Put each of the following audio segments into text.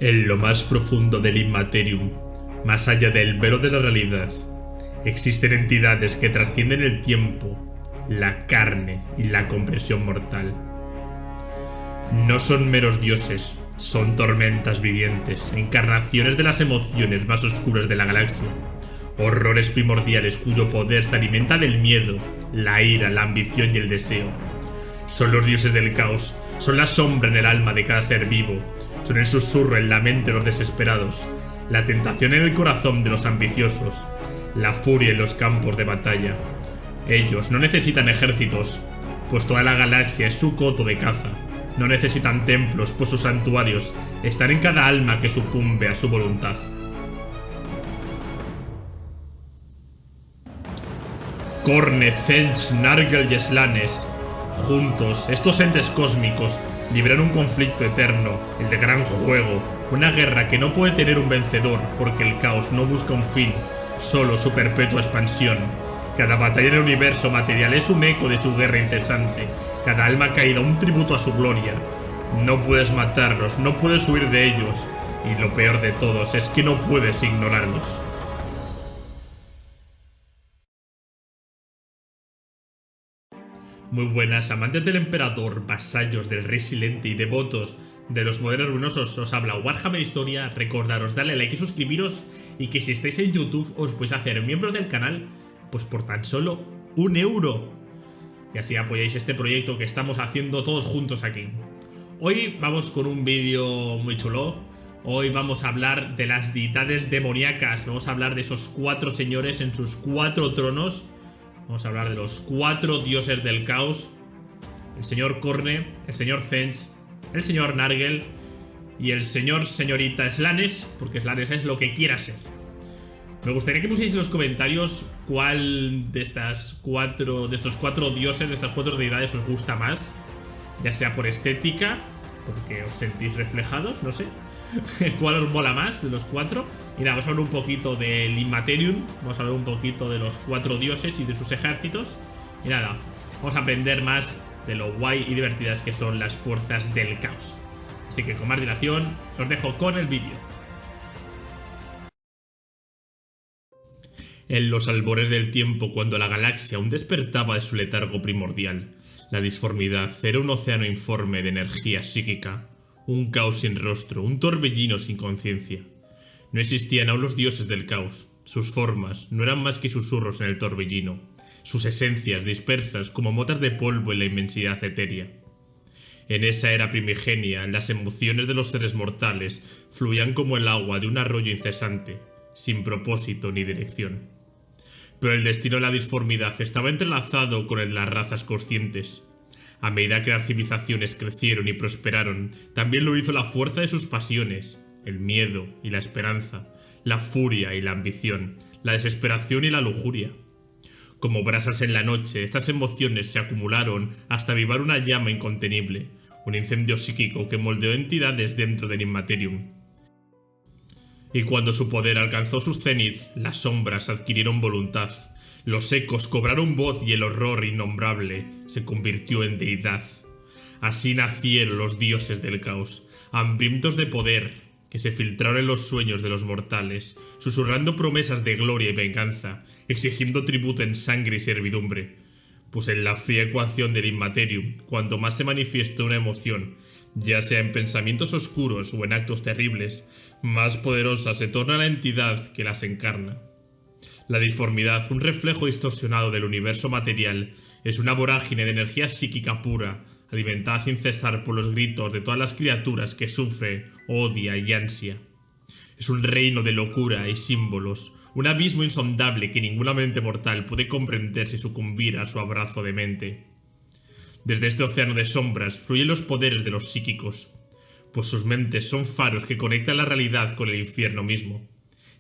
En lo más profundo del Immaterium, más allá del velo de la realidad, existen entidades que trascienden el tiempo, la carne y la comprensión mortal. No son meros dioses, son tormentas vivientes, encarnaciones de las emociones más oscuras de la galaxia, horrores primordiales cuyo poder se alimenta del miedo, la ira, la ambición y el deseo. Son los dioses del caos, son la sombra en el alma de cada ser vivo, son el susurro en la mente de los desesperados, la tentación en el corazón de los ambiciosos, la furia en los campos de batalla. Ellos no necesitan ejércitos, pues toda la galaxia es su coto de caza. No necesitan templos, pues sus santuarios están en cada alma que sucumbe a su voluntad. Korne, Thench, Nargel y Slanes. Juntos, estos entes cósmicos libran un conflicto eterno, el de gran juego, una guerra que no puede tener un vencedor porque el caos no busca un fin, solo su perpetua expansión. Cada batalla en el universo material es un eco de su guerra incesante, cada alma caída un tributo a su gloria. No puedes matarlos, no puedes huir de ellos, y lo peor de todos es que no puedes ignorarlos. Muy buenas, amantes del emperador, vasallos del rey silente y devotos de los poderes ruinosos, os habla Warhammer Historia. Recordaros darle like y suscribiros, y que si estáis en YouTube os podéis hacer miembros del canal pues por tan solo €1, y así apoyáis este proyecto que estamos haciendo todos juntos aquí. Hoy vamos con un vídeo muy chulo. Hoy vamos a hablar de las deidades demoníacas, vamos a hablar de esos 4 señores en sus 4 tronos. Vamos a hablar de los 4 dioses del caos: el señor Korne, el señor Thench, el señor Nargel y el señorita Slanes, porque Slanes es lo que quiera ser. Me gustaría que pusierais en los comentarios cuál de estos 4 dioses, de estas 4 deidades os gusta más, ya sea por estética, porque os sentís reflejados, no sé, cuál os mola más de los 4. Y nada, vamos a hablar un poquito del Immaterium, vamos a hablar un poquito de los 4 dioses y de sus ejércitos. Y nada, vamos a aprender más de lo guay y divertidas que son las fuerzas del caos. Así que con más dilación, os dejo con el vídeo. En los albores del tiempo, cuando la galaxia aún despertaba de su letargo primordial, la disformidad era un océano informe de energía psíquica, un caos sin rostro, un torbellino sin conciencia. No existían aún los dioses del caos. Sus formas no eran más que susurros en el torbellino, sus esencias dispersas como motas de polvo en la inmensidad etérea. En esa era primigenia, las emociones de los seres mortales fluían como el agua de un arroyo incesante, sin propósito ni dirección. Pero el destino de la disformidad estaba entrelazado con el de las razas conscientes. A medida que las civilizaciones crecieron y prosperaron, también lo hizo la fuerza de sus pasiones, el miedo y la esperanza, la furia y la ambición, la desesperación y la lujuria. Como brasas en la noche, estas emociones se acumularon hasta avivar una llama incontenible, un incendio psíquico que moldeó entidades dentro del Immaterium. Y cuando su poder alcanzó su cenit, las sombras adquirieron voluntad, los ecos cobraron voz y el horror innombrable se convirtió en deidad. Así nacieron los dioses del caos, hambrientos de poder, que se filtraron en los sueños de los mortales, susurrando promesas de gloria y venganza, exigiendo tributo en sangre y servidumbre. Pues en la fría ecuación del Immaterium, cuanto más se manifiesta una emoción, ya sea en pensamientos oscuros o en actos terribles, más poderosa se torna la entidad que las encarna. La disformidad, un reflejo distorsionado del universo material, es una vorágine de energía psíquica pura, alimentada sin cesar por los gritos de todas las criaturas que sufre, odia y ansia. Es un reino de locura y símbolos, un abismo insondable que ninguna mente mortal puede comprender sin sucumbir a su abrazo de mente. Desde este océano de sombras fluyen los poderes de los psíquicos, pues sus mentes son faros que conectan la realidad con el infierno mismo.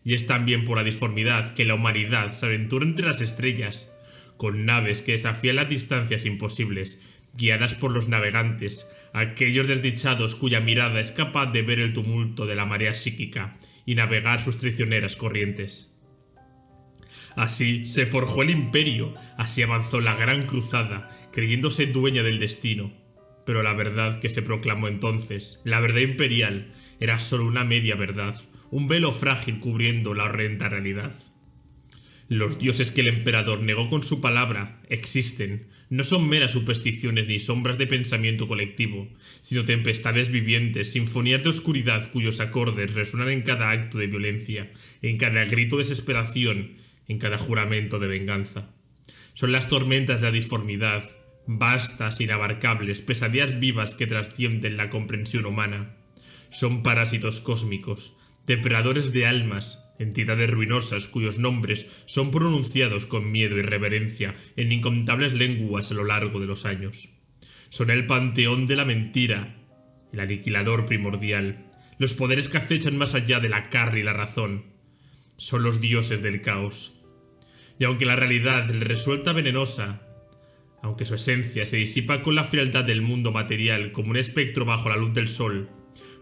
Y es también por la disformidad que la humanidad se aventura entre las estrellas, con naves que desafían las distancias imposibles, guiadas por los navegantes, aquellos desdichados cuya mirada es capaz de ver el tumulto de la marea psíquica y navegar sus traicioneras corrientes. Así se forjó el imperio, así avanzó la gran cruzada, creyéndose dueña del destino. Pero la verdad que se proclamó entonces, la verdad imperial, era solo una media verdad, un velo frágil cubriendo la horrenda realidad. Los dioses que el emperador negó con su palabra existen, no son meras supersticiones ni sombras de pensamiento colectivo, sino tempestades vivientes, sinfonías de oscuridad cuyos acordes resuenan en cada acto de violencia, en cada grito de desesperación, en cada juramento de venganza. Son las tormentas de la disformidad, vastas, inabarcables, pesadillas vivas que trascienden la comprensión humana. Son parásitos cósmicos, depredadores de almas, entidades ruinosas cuyos nombres son pronunciados con miedo y reverencia en incontables lenguas a lo largo de los años. Son el panteón de la mentira, el aniquilador primordial, los poderes que acechan más allá de la carne y la razón. Son los dioses del caos. Y aunque la realidad les resulta venenosa, aunque su esencia se disipa con la frialdad del mundo material como un espectro bajo la luz del sol,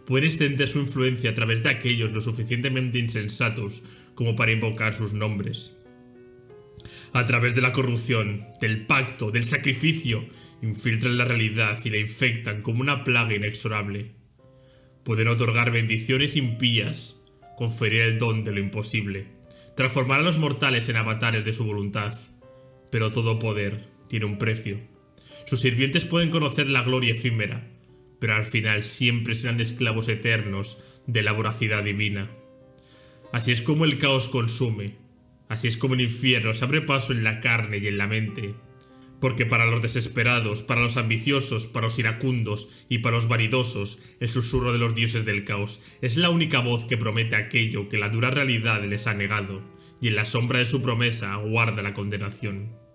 pueden extender su influencia a través de aquellos lo suficientemente insensatos como para invocar sus nombres. A través de la corrupción, del pacto, del sacrificio, infiltran la realidad y la infectan como una plaga inexorable. Pueden otorgar bendiciones impías, conferir el don de lo imposible, transformar a los mortales en avatares de su voluntad, pero todo poder tiene un precio. Sus sirvientes pueden conocer la gloria efímera, pero al final siempre serán esclavos eternos de la voracidad divina. Así es como el caos consume, así es como el infierno se abre paso en la carne y en la mente, porque para los desesperados, para los ambiciosos, para los iracundos y para los vanidosos, el susurro de los dioses del caos es la única voz que promete aquello que la dura realidad les ha negado, y en la sombra de su promesa aguarda la condenación.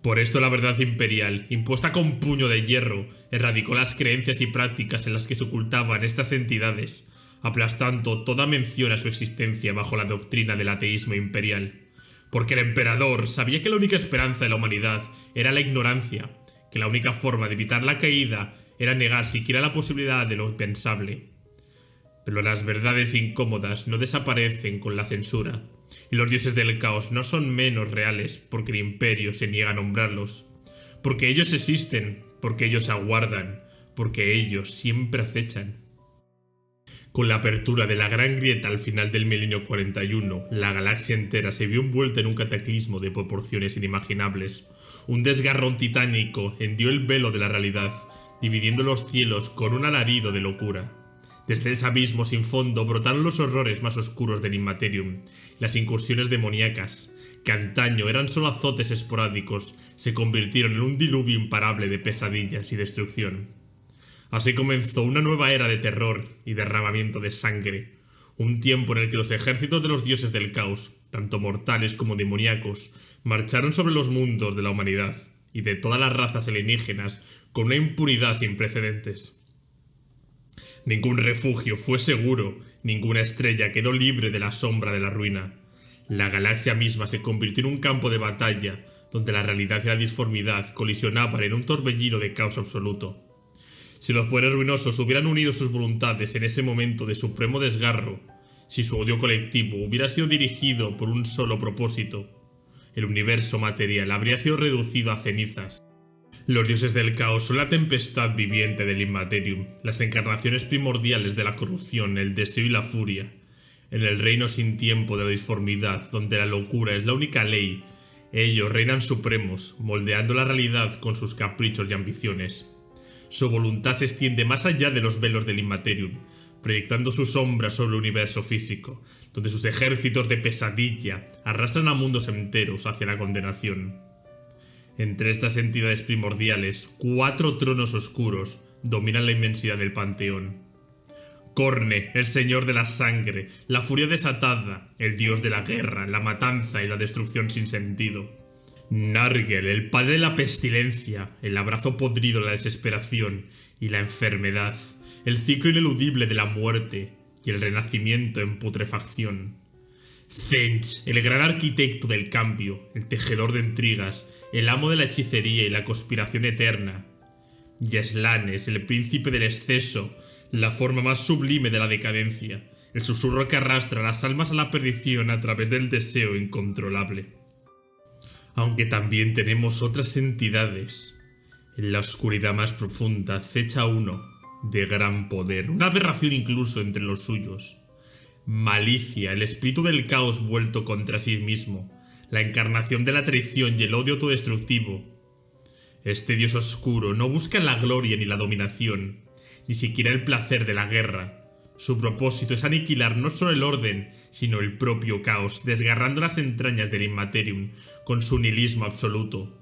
Por esto la verdad imperial, impuesta con puño de hierro, erradicó las creencias y prácticas en las que se ocultaban estas entidades, aplastando toda mención a su existencia bajo la doctrina del ateísmo imperial. Porque el emperador sabía que la única esperanza de la humanidad era la ignorancia, que la única forma de evitar la caída era negar siquiera la posibilidad de lo impensable. Pero las verdades incómodas no desaparecen con la censura, y los dioses del caos no son menos reales porque el imperio se niega a nombrarlos, porque ellos existen, porque ellos aguardan, porque ellos siempre acechan. Con la apertura de la gran grieta al final del milenio 41, la galaxia entera se vio envuelta en un cataclismo de proporciones inimaginables. Un desgarrón titánico hendió el velo de la realidad, dividiendo los cielos con un alarido de locura. Desde ese abismo sin fondo brotaron los horrores más oscuros del Immaterium, las incursiones demoníacas, que antaño eran solo azotes esporádicos, se convirtieron en un diluvio imparable de pesadillas y destrucción. Así comenzó una nueva era de terror y derramamiento de sangre, un tiempo en el que los ejércitos de los dioses del caos, tanto mortales como demoníacos, marcharon sobre los mundos de la humanidad y de todas las razas alienígenas con una impunidad sin precedentes. Ningún refugio fue seguro, ninguna estrella quedó libre de la sombra de la ruina. La galaxia misma se convirtió en un campo de batalla, donde la realidad y la disformidad colisionaban en un torbellino de caos absoluto. Si los poderes ruinosos hubieran unido sus voluntades en ese momento de supremo desgarro, si su odio colectivo hubiera sido dirigido por un solo propósito, el universo material habría sido reducido a cenizas. Los dioses del caos son la tempestad viviente del Immaterium, las encarnaciones primordiales de la corrupción, el deseo y la furia. En el reino sin tiempo de la disformidad, donde la locura es la única ley, ellos reinan supremos, moldeando la realidad con sus caprichos y ambiciones. Su voluntad se extiende más allá de los velos del Immaterium, proyectando su sombra sobre el universo físico, donde sus ejércitos de pesadilla arrastran a mundos enteros hacia la condenación. Entre estas entidades primordiales, 4 tronos oscuros dominan la inmensidad del panteón. Corne, el señor de la sangre, la furia desatada, el dios de la guerra, la matanza y la destrucción sin sentido. Nargel, el padre de la pestilencia, el abrazo podrido de la desesperación y la enfermedad, el ciclo ineludible de la muerte y el renacimiento en putrefacción. Tzench, el gran arquitecto del cambio, el tejedor de intrigas, el amo de la hechicería y la conspiración eterna. Yeslanes, el príncipe del exceso, la forma más sublime de la decadencia, el susurro que arrastra las almas a la perdición a través del deseo incontrolable. Aunque también tenemos otras entidades, En la oscuridad más profunda acecha uno de gran poder, una aberración incluso entre los suyos. Malicia, el espíritu del caos vuelto contra sí mismo, la encarnación de la traición y el odio autodestructivo. Este dios oscuro no busca la gloria ni la dominación, ni siquiera el placer de la guerra. Su propósito es aniquilar no solo el orden, sino el propio caos, desgarrando las entrañas del Immaterium con su nihilismo absoluto.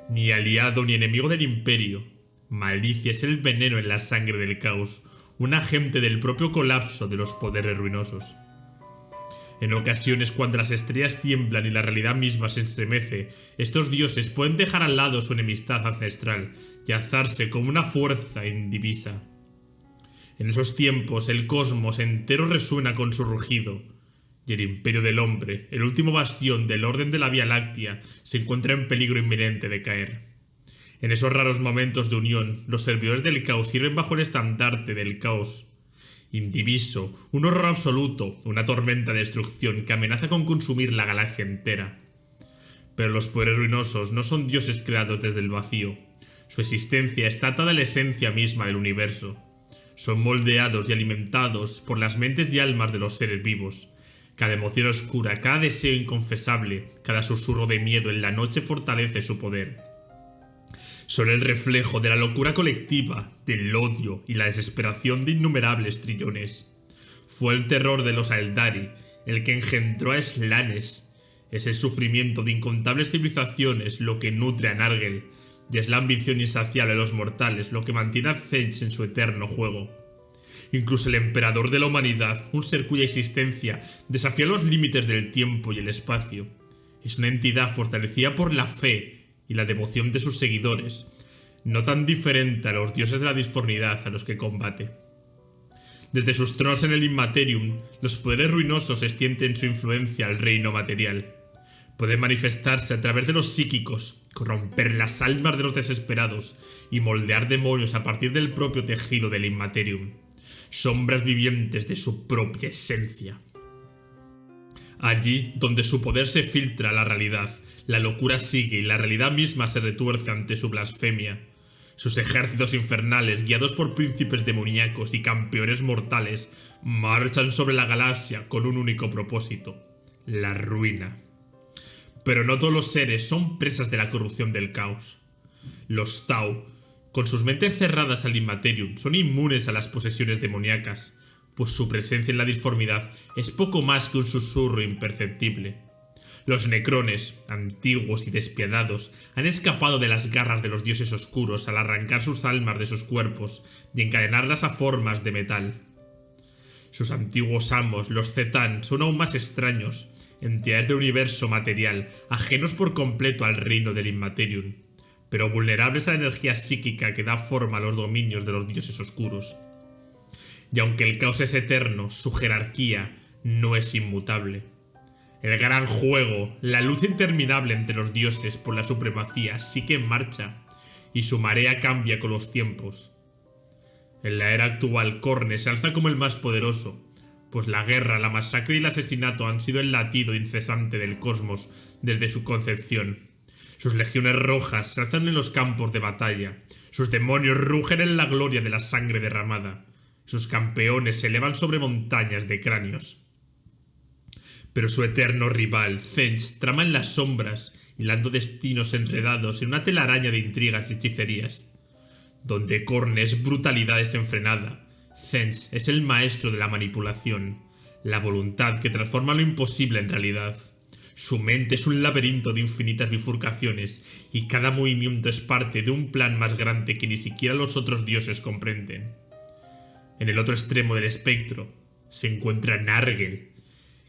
Ni aliado ni enemigo del imperio. Malicia es el veneno en la sangre del caos, un agente del propio colapso de los poderes ruinosos. En ocasiones, cuando las estrellas tiemblan y la realidad misma se estremece, estos dioses pueden dejar al lado su enemistad ancestral y alzarse como una fuerza indivisa. En esos tiempos, el cosmos entero resuena con su rugido, y el imperio del hombre, el último bastión del orden de la Vía Láctea, se encuentra en peligro inminente de caer. En esos raros momentos de unión, los servidores del caos sirven bajo el estandarte del caos indiviso, un horror absoluto, una tormenta de destrucción que amenaza con consumir la galaxia entera. Pero los poderes ruinosos no son dioses creados desde el vacío. Su existencia está atada a la esencia misma del universo. Son moldeados y alimentados por las mentes y almas de los seres vivos. Cada emoción oscura, cada deseo inconfesable, cada susurro de miedo en la noche fortalece su poder. Son el reflejo de la locura colectiva, del odio y la desesperación de innumerables trillones. Fue el terror de los Aeldari, el que engendró a Slanes. Es el sufrimiento de incontables civilizaciones lo que nutre a Nargel, y es la ambición insaciable de los mortales lo que mantiene a Tzeentch en su eterno juego. Incluso el emperador de la humanidad, un ser cuya existencia desafía los límites del tiempo y el espacio, es una entidad fortalecida por la fe y la devoción de sus seguidores, no tan diferente a los dioses de la disformidad a los que combate. Desde sus tronos en el Immaterium, los poderes ruinosos extienden su influencia al reino material. Pueden manifestarse a través de los psíquicos, corromper las almas de los desesperados y moldear demonios a partir del propio tejido del Immaterium, sombras vivientes de su propia esencia. Allí, donde su poder se filtra a la realidad, la locura sigue y la realidad misma se retuerce ante su blasfemia. Sus ejércitos infernales, guiados por príncipes demoníacos y campeones mortales, marchan sobre la galaxia con un único propósito: la ruina. Pero no todos los seres son presas de la corrupción del caos. Los Tau, con sus mentes cerradas al Immaterium, son inmunes a las posesiones demoníacas, pues su presencia en la disformidad es poco más que un susurro imperceptible. Los Necrones, antiguos y despiadados, han escapado de las garras de los dioses oscuros al arrancar sus almas de sus cuerpos y encadenarlas a formas de metal. Sus antiguos amos, los Zetan, son aún más extraños, entidades del universo material, ajenos por completo al reino del Immaterium, pero vulnerables a la energía psíquica que da forma a los dominios de los dioses oscuros. Y aunque el caos es eterno, su jerarquía no es inmutable. El gran juego, la lucha interminable entre los dioses por la supremacía sigue en marcha, y su marea cambia con los tiempos. En la era actual, Khorne se alza como el más poderoso, pues la guerra, la masacre y el asesinato han sido el latido incesante del cosmos desde su concepción. Sus legiones rojas se alzan en los campos de batalla, sus demonios rugen en la gloria de la sangre derramada, sus campeones se elevan sobre montañas de cráneos. Pero su eterno rival, Tzeentch, trama en las sombras, hilando destinos enredados en una telaraña de intrigas y hechicerías. Donde Khorne es brutalidad desenfrenada, Tzeentch es el maestro de la manipulación, la voluntad que transforma lo imposible en realidad. Su mente es un laberinto de infinitas bifurcaciones, y cada movimiento es parte de un plan más grande que ni siquiera los otros dioses comprenden. En el otro extremo del espectro se encuentra Nargel,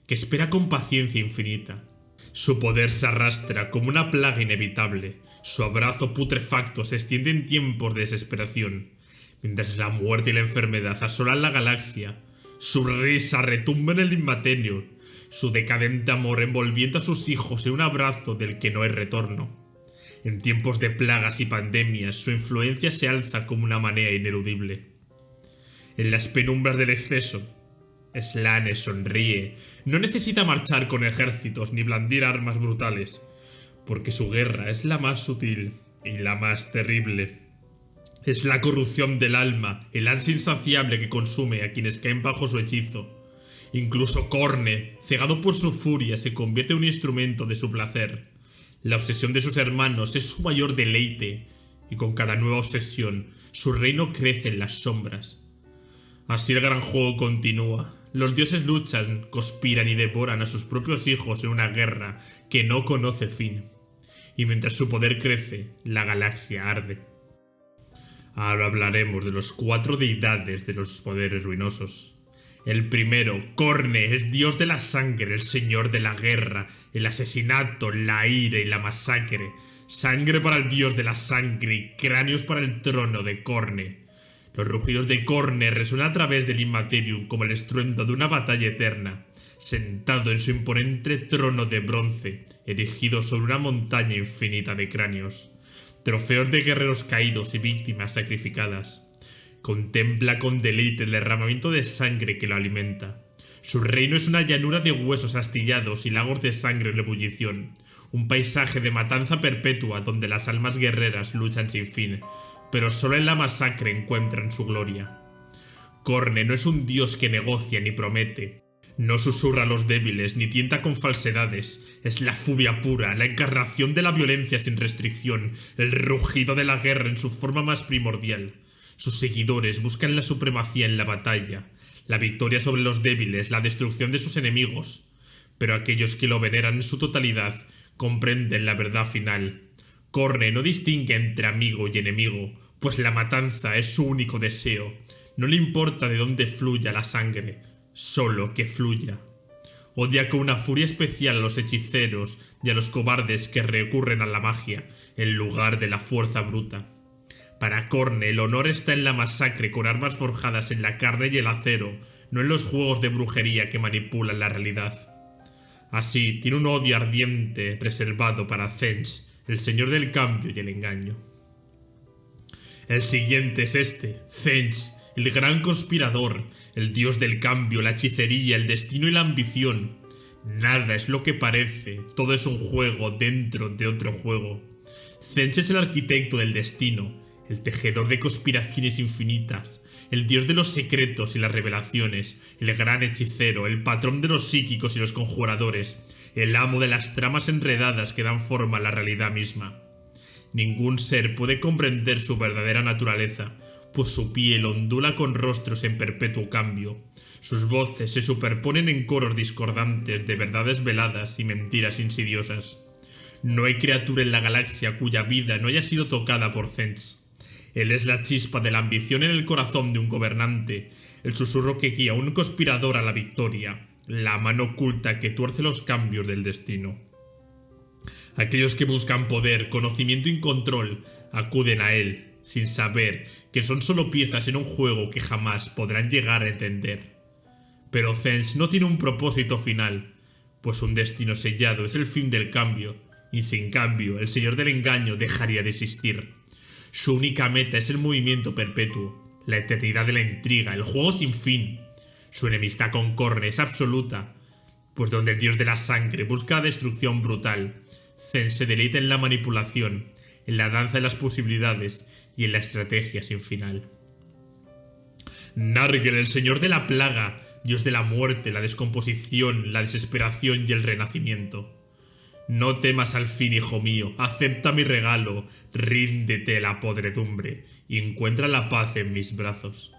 que espera con paciencia infinita. Su poder se arrastra como una plaga inevitable, su abrazo putrefacto se extiende en tiempos de desesperación, mientras la muerte y la enfermedad asolan la galaxia. Su risa retumba en el Immaterium, su decadente amor envolviendo a sus hijos en un abrazo del que no hay retorno. En tiempos de plagas y pandemias, su influencia se alza como una marea ineludible. En las penumbras del exceso, Slanes sonríe. No necesita marchar con ejércitos ni blandir armas brutales, porque su guerra es la más sutil y la más terrible. Es la corrupción del alma, el ansia insaciable que consume a quienes caen bajo su hechizo. Incluso Corne, cegado por su furia, se convierte en un instrumento de su placer. La obsesión de sus hermanos es su mayor deleite, y con cada nueva obsesión, su reino crece en las sombras. Así el gran juego continúa. Los dioses luchan, conspiran y devoran a sus propios hijos en una guerra que no conoce fin. Y mientras su poder crece, la galaxia arde. Ahora hablaremos de los 4 deidades de los poderes ruinosos. El primero, Corne, es dios de la sangre, el señor de la guerra, el asesinato, la ira y la masacre. Sangre para el dios de la sangre y cráneos para el trono de Corne. Los rugidos de Corne resuenan a través del Immaterium como el estruendo de una batalla eterna, sentado en su imponente trono de bronce, erigido sobre una montaña infinita de cráneos. Trofeos de guerreros caídos y víctimas sacrificadas. Contempla con deleite el derramamiento de sangre que lo alimenta. Su reino es una llanura de huesos astillados y lagos de sangre en ebullición. Un paisaje de matanza perpetua donde las almas guerreras luchan sin fin, pero solo en la masacre encuentran su gloria. Corne no es un dios que negocia ni promete. No susurra a los débiles ni tienta con falsedades. Es la furia pura, la encarnación de la violencia sin restricción, el rugido de la guerra en su forma más primordial. Sus seguidores buscan la supremacía en la batalla, la victoria sobre los débiles, la destrucción de sus enemigos. Pero aquellos que lo veneran en su totalidad comprenden la verdad final. Corne no distingue entre amigo y enemigo, pues la matanza es su único deseo. No le importa de dónde fluya la sangre, solo que fluya. Odia con una furia especial a los hechiceros y a los cobardes que recurren a la magia en lugar de la fuerza bruta. Para Corne, el honor está en la masacre con armas forjadas en la carne y el acero, no en los juegos de brujería que manipulan la realidad. Así, tiene un odio ardiente reservado para Tzeentch, el señor del cambio y el engaño. El siguiente es Tzeentch, el gran conspirador, el dios del cambio, la hechicería, el destino y la ambición. Nada es lo que parece, todo es un juego dentro de otro juego. Tzeentch es el arquitecto del destino, el tejedor de conspiraciones infinitas, el dios de los secretos y las revelaciones, el gran hechicero, el patrón de los psíquicos y los conjuradores, el amo de las tramas enredadas que dan forma a la realidad misma. Ningún ser puede comprender su verdadera naturaleza, pues su piel ondula con rostros en perpetuo cambio. Sus voces se superponen en coros discordantes de verdades veladas y mentiras insidiosas. No hay criatura en la galaxia cuya vida no haya sido tocada por Tzeentch. Él es la chispa de la ambición en el corazón de un gobernante, el susurro que guía a un conspirador a la victoria, la mano oculta que tuerce los cambios del destino. Aquellos que buscan poder, conocimiento y control acuden a él, sin saber que son solo piezas en un juego que jamás podrán llegar a entender. Pero Tzeentch no tiene un propósito final, pues un destino sellado es el fin del cambio, y sin cambio el señor del engaño dejaría de existir. Su única meta es el movimiento perpetuo, la eternidad de la intriga, el juego sin fin. Su enemistad con Corne es absoluta, pues donde el dios de la sangre busca la destrucción brutal, Tzeentch se deleita en la manipulación, en la danza de las posibilidades y en la estrategia sin final. Nargel, el señor de la plaga, dios de la muerte, la descomposición, la desesperación y el renacimiento. No temas al fin, hijo mío, acepta mi regalo, ríndete a la podredumbre y encuentra la paz en mis brazos.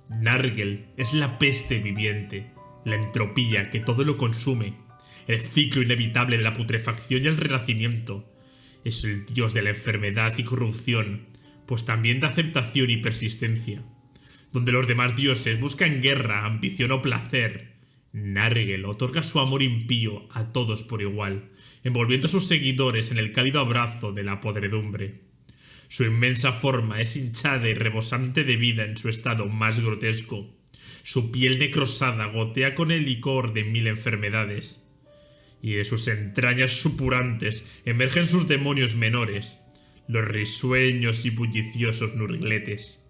Nargel es la peste viviente, la entropía que todo lo consume, el ciclo inevitable de la putrefacción y el renacimiento. Es el dios de la enfermedad y corrupción, pues también de aceptación y persistencia. Donde los demás dioses buscan guerra, ambición o placer, Nargel otorga su amor impío a todos por igual, envolviendo a sus seguidores en el cálido abrazo de la podredumbre. Su inmensa forma es hinchada y rebosante de vida en su estado más grotesco. Su piel necrosada gotea con el licor de 1000 enfermedades. Y de sus entrañas supurantes emergen sus demonios menores, los risueños y bulliciosos nurgletes.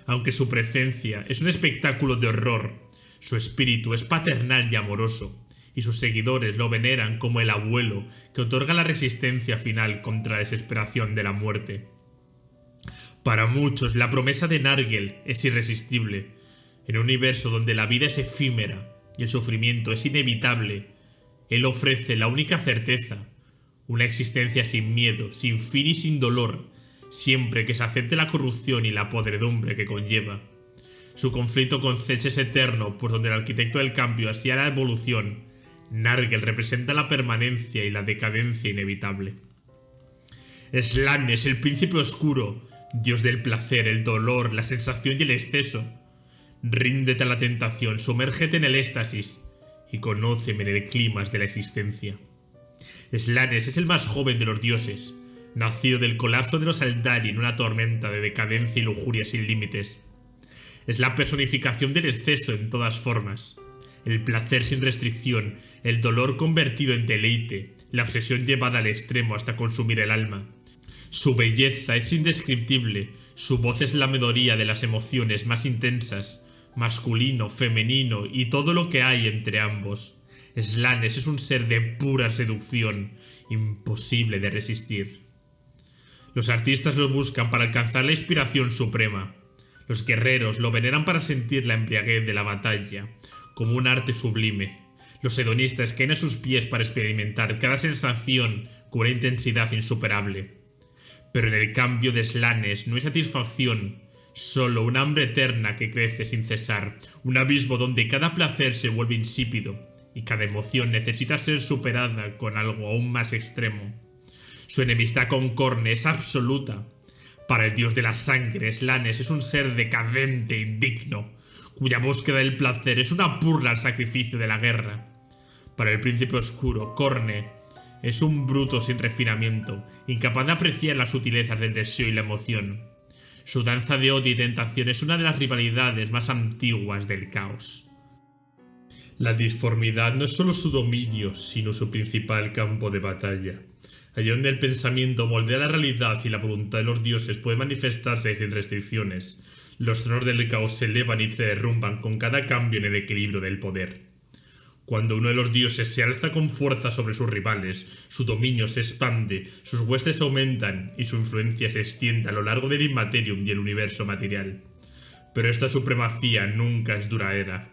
Aunque su presencia es un espectáculo de horror, su espíritu es paternal y amoroso, y sus seguidores lo veneran como el abuelo que otorga la resistencia final contra la desesperación de la muerte. Para muchos, la promesa de Nargel es irresistible. En un universo donde la vida es efímera y el sufrimiento es inevitable, él ofrece la única certeza: una existencia sin miedo, sin fin y sin dolor, siempre que se acepte la corrupción y la podredumbre que conlleva. Su conflicto con Zetch es eterno, pues donde el arquitecto del cambio hacía la evolución, Nargel representa la permanencia y la decadencia inevitable. Slann es el príncipe oscuro, dios del placer, el dolor, la sensación y el exceso. Ríndete a la tentación, sumérgete en el éxtasis y conóceme en el clímax de la existencia. Slanes es el más joven de los dioses, nacido del colapso de los Eldari en una tormenta de decadencia y lujuria sin límites. Es la personificación del exceso en todas formas, el placer sin restricción, el dolor convertido en deleite, la obsesión llevada al extremo hasta consumir el alma. Su belleza es indescriptible, su voz es la melodía de las emociones más intensas, masculino, femenino y todo lo que hay entre ambos. Slanes es un ser de pura seducción, imposible de resistir. Los artistas lo buscan para alcanzar la inspiración suprema. Los guerreros lo veneran para sentir la embriaguez de la batalla, como un arte sublime. Los hedonistas caen a sus pies para experimentar cada sensación con una intensidad insuperable. Pero en el cambio de Slanes no hay satisfacción, solo una hambre eterna que crece sin cesar, un abismo donde cada placer se vuelve insípido y cada emoción necesita ser superada con algo aún más extremo. Su enemistad con Khorne es absoluta. Para el dios de la sangre, Slanes es un ser decadente e indigno, cuya búsqueda del placer es una burla al sacrificio de la guerra. Para el príncipe oscuro, Khorne es un bruto sin refinamiento, incapaz de apreciar las sutilezas del deseo y la emoción. Su danza de odio y tentación es una de las rivalidades más antiguas del caos. La disformidad no es solo su dominio, sino su principal campo de batalla. Allí donde el pensamiento moldea la realidad y la voluntad de los dioses puede manifestarse sin restricciones, los tronos del caos se elevan y se derrumban con cada cambio en el equilibrio del poder. Cuando uno de los dioses se alza con fuerza sobre sus rivales, su dominio se expande, sus huestes aumentan y su influencia se extiende a lo largo del Immaterium y el universo material. Pero esta supremacía nunca es duradera.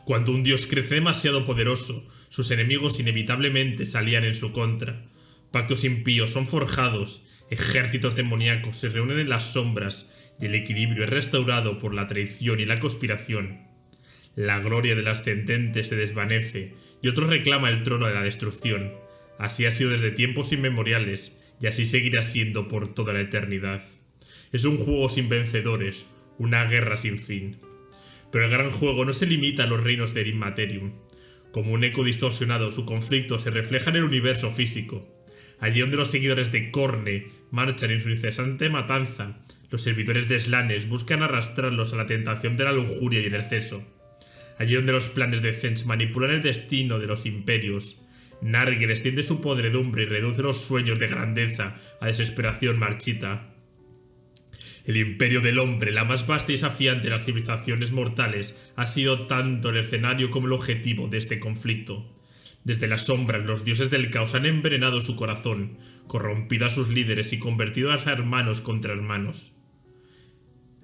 Cuando un dios crece demasiado poderoso, sus enemigos inevitablemente se alían en su contra. Pactos impíos son forjados, ejércitos demoníacos se reúnen en las sombras y el equilibrio es restaurado por la traición y la conspiración. La gloria del ascendente se desvanece y otro reclama el trono de la destrucción. Así ha sido desde tiempos inmemoriales y así seguirá siendo por toda la eternidad. Es un juego sin vencedores, una guerra sin fin. Pero el gran juego no se limita a los reinos del Immaterium. Como un eco distorsionado, su conflicto se refleja en el universo físico. Allí donde los seguidores de Khorne marchan en su incesante matanza, los servidores de Slanes buscan arrastrarlos a la tentación de la lujuria y el exceso. Allí donde los planes de Zetch manipulan el destino de los imperios, Nargel extiende su podredumbre y reduce los sueños de grandeza a desesperación marchita. El imperio del hombre, la más vasta y desafiante de las civilizaciones mortales, ha sido tanto el escenario como el objetivo de este conflicto. Desde las sombras, los dioses del caos han envenenado su corazón, corrompido a sus líderes y convertido a hermanos contra hermanos.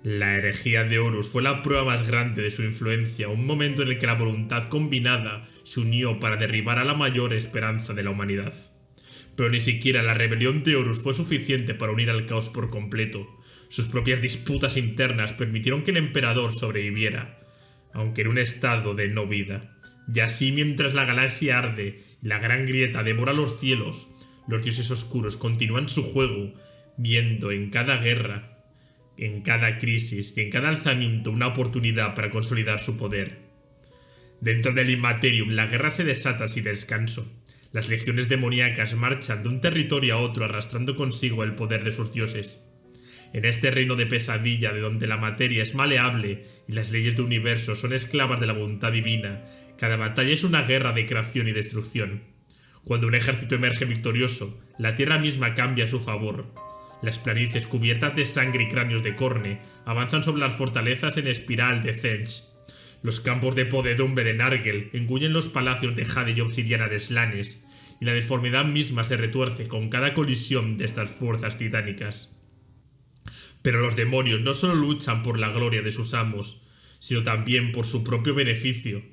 La herejía de Horus fue la prueba más grande de su influencia, un momento en el que la voluntad combinada se unió para derribar a la mayor esperanza de la humanidad. Pero ni siquiera la rebelión de Horus fue suficiente para unir al caos por completo. Sus propias disputas internas permitieron que el emperador sobreviviera, aunque en un estado de no vida. Y así, mientras la galaxia arde y la gran grieta devora los cielos, los dioses oscuros continúan su juego, viendo en cada guerra, en cada crisis y en cada alzamiento una oportunidad para consolidar su poder. Dentro del Immaterium, la guerra se desata sin descanso. Las legiones demoníacas marchan de un territorio a otro arrastrando consigo el poder de sus dioses. En este reino de pesadilla, de donde la materia es maleable y las leyes del universo son esclavas de la voluntad divina, cada batalla es una guerra de creación y destrucción. Cuando un ejército emerge victorioso, la tierra misma cambia a su favor. Las planicies cubiertas de sangre y cráneos de Khorne avanzan sobre las fortalezas en espiral de Zetch. Los campos de podredumbre de Nargel engullen los palacios de jade y obsidiana de Slanes, y la deformidad misma se retuerce con cada colisión de estas fuerzas titánicas. Pero los demonios no solo luchan por la gloria de sus amos, sino también por su propio beneficio.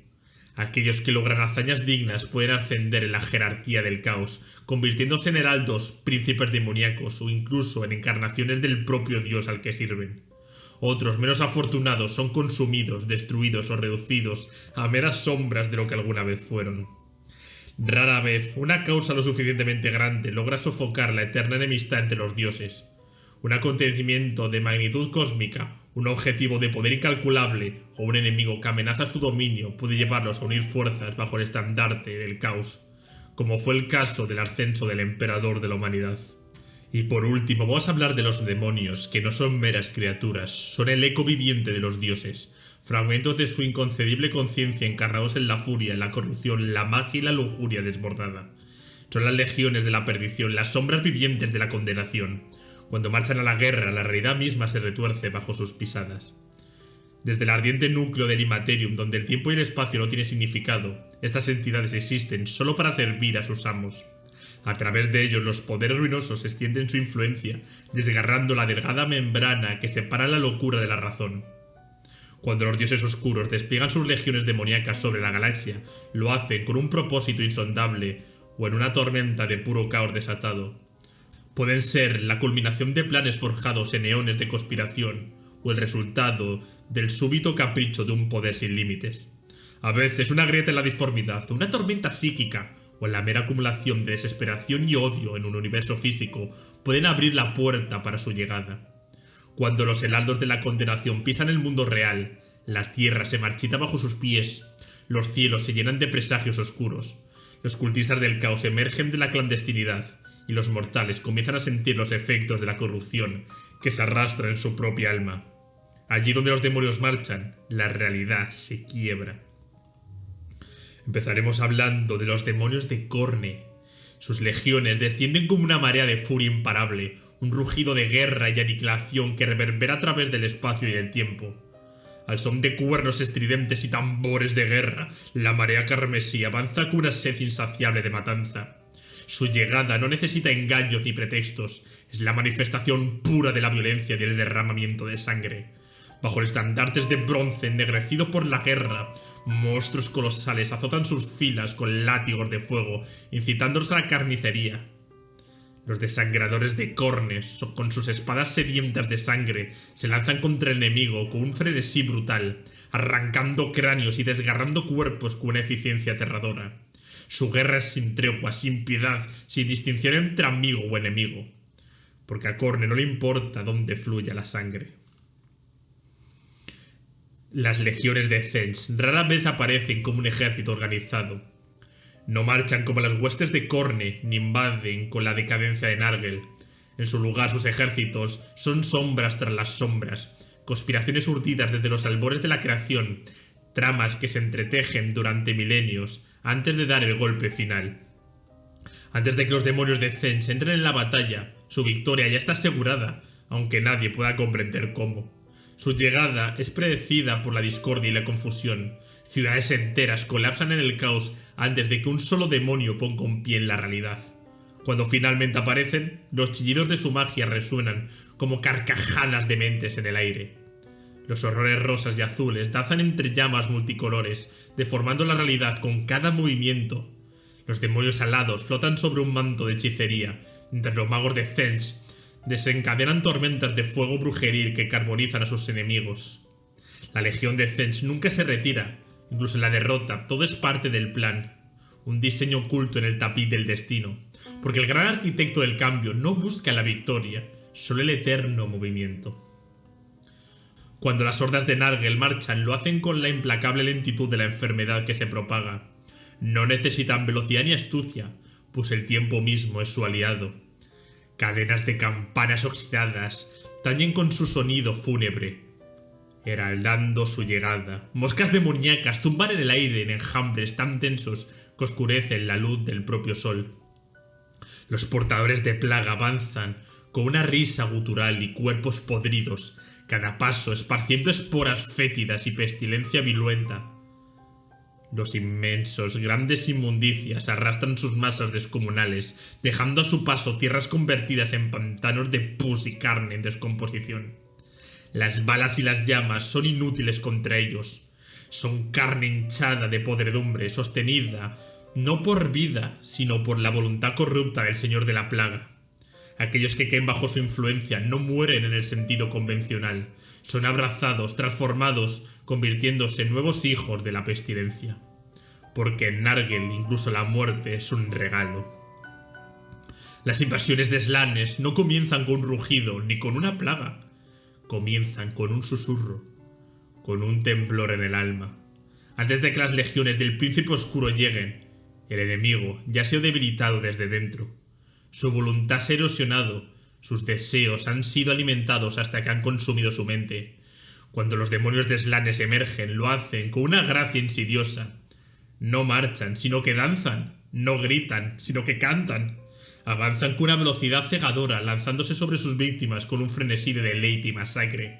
Aquellos que logran hazañas dignas pueden ascender en la jerarquía del caos, convirtiéndose en heraldos, príncipes demoníacos o incluso en encarnaciones del propio dios al que sirven. Otros, menos afortunados, son consumidos, destruidos o reducidos a meras sombras de lo que alguna vez fueron. Rara vez una causa lo suficientemente grande logra sofocar la eterna enemistad entre los dioses. Un acontecimiento de magnitud cósmica, un objetivo de poder incalculable o un enemigo que amenaza su dominio puede llevarlos a unir fuerzas bajo el estandarte del caos, como fue el caso del ascenso del emperador de la humanidad. Y por último vamos a hablar de los demonios, que no son meras criaturas, son el eco viviente de los dioses, fragmentos de su inconcebible conciencia encarnados en la furia, la corrupción, la magia y la lujuria desbordada. Son las legiones de la perdición, las sombras vivientes de la condenación. Cuando marchan a la guerra, la realidad misma se retuerce bajo sus pisadas. Desde el ardiente núcleo del Immaterium, donde el tiempo y el espacio no tienen significado, estas entidades existen solo para servir a sus amos. A través de ellos, los poderes ruinosos extienden su influencia, desgarrando la delgada membrana que separa la locura de la razón. Cuando los dioses oscuros despliegan sus legiones demoníacas sobre la galaxia, lo hacen con un propósito insondable o en una tormenta de puro caos desatado. Pueden ser la culminación de planes forjados en eones de conspiración o el resultado del súbito capricho de un poder sin límites. A veces una grieta en la disformidad, una tormenta psíquica o la mera acumulación de desesperación y odio en un universo físico pueden abrir la puerta para su llegada. Cuando los heraldos de la condenación pisan el mundo real, la tierra se marchita bajo sus pies, los cielos se llenan de presagios oscuros, los cultistas del caos emergen de la clandestinidad y los mortales comienzan a sentir los efectos de la corrupción que se arrastra en su propia alma. Allí donde los demonios marchan, la realidad se quiebra. Empezaremos hablando de los demonios de Khorne. Sus legiones descienden como una marea de furia imparable, un rugido de guerra y aniquilación que reverbera a través del espacio y el tiempo. Al son de cuernos estridentes y tambores de guerra, la marea carmesí avanza con una sed insaciable de matanza. Su llegada no necesita engaños ni pretextos, es la manifestación pura de la violencia y del derramamiento de sangre. Bajo estandartes de bronce ennegrecido por la guerra, monstruos colosales azotan sus filas con látigos de fuego, incitándolos a la carnicería. Los desangradores de Khorne, con sus espadas sedientas de sangre, se lanzan contra el enemigo con un frenesí brutal, arrancando cráneos y desgarrando cuerpos con una eficiencia aterradora. Su guerra es sin tregua, sin piedad, sin distinción entre amigo o enemigo, porque a Khorne no le importa dónde fluya la sangre. Las legiones de Thenns rara vez aparecen como un ejército organizado. No marchan como las huestes de Khorne, ni invaden con la decadencia de Nargel. En su lugar, sus ejércitos son sombras tras las sombras, conspiraciones urdidas desde los albores de la creación, tramas que se entretejen durante milenios antes de dar el golpe final. Antes de que los demonios de Thenns entren en la batalla, su victoria ya está asegurada, aunque nadie pueda comprender cómo. Su llegada es predecida por la discordia y la confusión. Ciudades enteras colapsan en el caos antes de que un solo demonio ponga un pie en la realidad. Cuando finalmente aparecen, los chillidos de su magia resuenan como carcajadas dementes en el aire. Los horrores rosas y azules danzan entre llamas multicolores, deformando la realidad con cada movimiento. Los demonios alados flotan sobre un manto de hechicería, mientras los magos de Thenns desencadenan tormentas de fuego brujeril que carbonizan a sus enemigos. La legión de Thenns nunca se retira, incluso en la derrota, todo es parte del plan. Un diseño oculto en el tapiz del destino, porque el gran arquitecto del cambio no busca la victoria, solo el eterno movimiento. Cuando las hordas de Nargel marchan, lo hacen con la implacable lentitud de la enfermedad que se propaga. No necesitan velocidad ni astucia, pues el tiempo mismo es su aliado. Cadenas de campanas oxidadas tañen con su sonido fúnebre, heraldando su llegada. Moscas demoníacas tumban en el aire en enjambres tan tensos que oscurecen la luz del propio sol. Los portadores de plaga avanzan con una risa gutural y cuerpos podridos, cada paso esparciendo esporas fétidas y pestilencia viruenta. Los inmensos, grandes inmundicias arrastran sus masas descomunales, dejando a su paso tierras convertidas en pantanos de pus y carne en descomposición. Las balas y las llamas son inútiles contra ellos. Son carne hinchada de podredumbre, sostenida no por vida, sino por la voluntad corrupta del Señor de la Plaga. Aquellos que caen bajo su influencia no mueren en el sentido convencional, son abrazados, transformados, convirtiéndose en nuevos hijos de la pestilencia. Porque en Nargel incluso la muerte es un regalo. Las invasiones de Slanes no comienzan con un rugido ni con una plaga. Comienzan con un susurro, con un temblor en el alma. Antes de que las legiones del Príncipe Oscuro lleguen, el enemigo ya se ha debilitado desde dentro. Su voluntad se ha erosionado, sus deseos han sido alimentados hasta que han consumido su mente. Cuando los demonios de Slanes emergen, lo hacen con una gracia insidiosa. No marchan, sino que danzan. No gritan, sino que cantan. Avanzan con una velocidad cegadora, lanzándose sobre sus víctimas con un frenesí de deleite y masacre.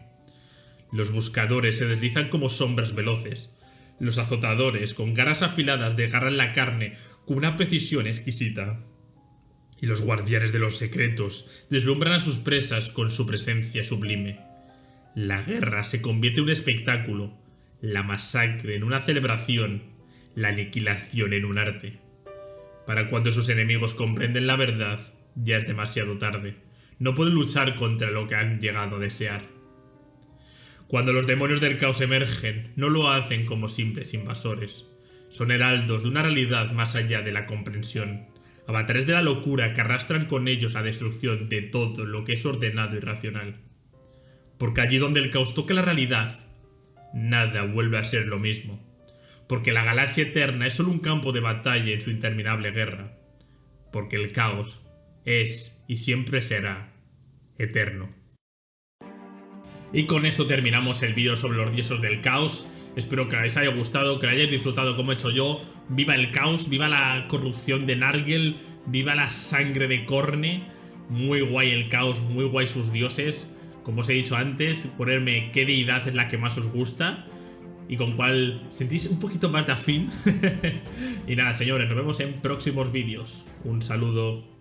Los buscadores se deslizan como sombras veloces. Los azotadores, con garras afiladas, desgarran la carne con una precisión exquisita. Y los guardianes de los secretos deslumbran a sus presas con su presencia sublime. La guerra se convierte en un espectáculo, la masacre en una celebración, la aniquilación en un arte. Para cuando sus enemigos comprenden la verdad, ya es demasiado tarde. No pueden luchar contra lo que han llegado a desear. Cuando los demonios del caos emergen, no lo hacen como simples invasores. Son heraldos de una realidad más allá de la comprensión. Avatares de la locura que arrastran con ellos la destrucción de todo lo que es ordenado y racional. Porque allí donde el caos toca la realidad, nada vuelve a ser lo mismo. Porque la galaxia eterna es solo un campo de batalla en su interminable guerra. Porque el caos es y siempre será eterno. Y con esto terminamos el vídeo sobre los dioses del caos. Espero que os haya gustado, que lo hayáis disfrutado como he hecho yo. Viva el caos, viva la corrupción de Nargel, viva la sangre de Khorne. Muy guay el caos, muy guay sus dioses. Como os he dicho antes, ponerme qué deidad es la que más os gusta y con cuál sentís un poquito más de afín. Y nada, señores, nos vemos en próximos vídeos. Un saludo.